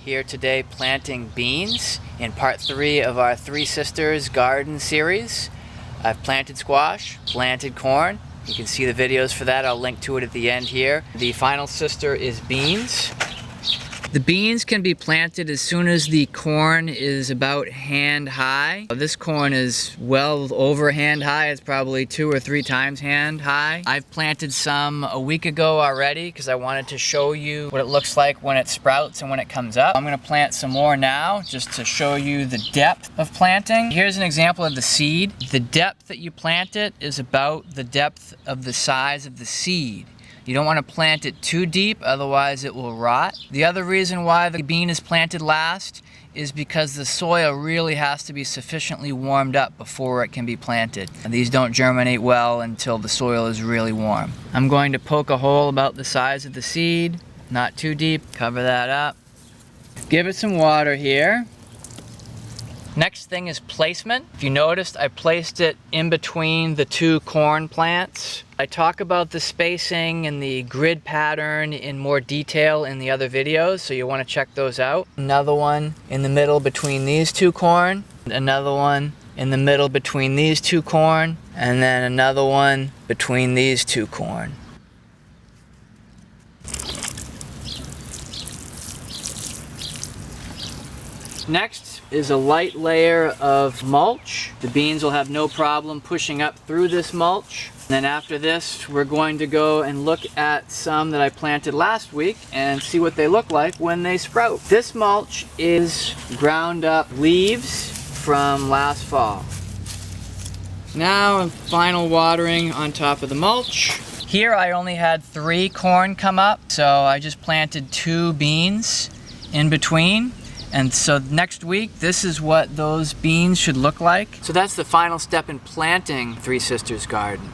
Here today planting beans in part 3 of our Three Sisters garden series. I've planted squash, planted corn. You can see the videos for that. I'll link to it at the end here. The final sister is beans. The beans can be planted as soon as the corn is about hand high. This corn is well over hand high. It's probably 2 or 3 times hand high. I've planted some a week ago already because I wanted to show you what it looks like when it sprouts and when it comes up. I'm gonna plant some more now just to show you the depth of planting. Here's an example of the seed. The depth that you plant it is about the depth of the size of the seed. You don't want to plant it too deep, otherwise it will rot. The other reason why the bean is planted last is because the soil really has to be sufficiently warmed up before it can be planted. And these don't germinate well until the soil is really warm. I'm going to poke a hole about the size of the seed, not too deep, cover that up. Give it some water here. Next thing is placement. If you noticed, I placed it in between the 2 corn plants. I talk about the spacing and the grid pattern in more detail in the other videos, so you want to check those out. Another one in the middle between these 2 corn, another one in the middle between these 2 corn, and then another one between these 2 corn. Next is a light layer of mulch. The beans will have no problem pushing up through this mulch. And then after this, we're going to go and look at some that I planted last week and see what they look like when they sprout. This mulch is ground up leaves from last fall. Now, final watering on top of the mulch. Here I only had 3 corn come up, so I just planted 2 beans in between. And so next week, this is what those beans should look like. So that's the final step in planting Three Sisters garden.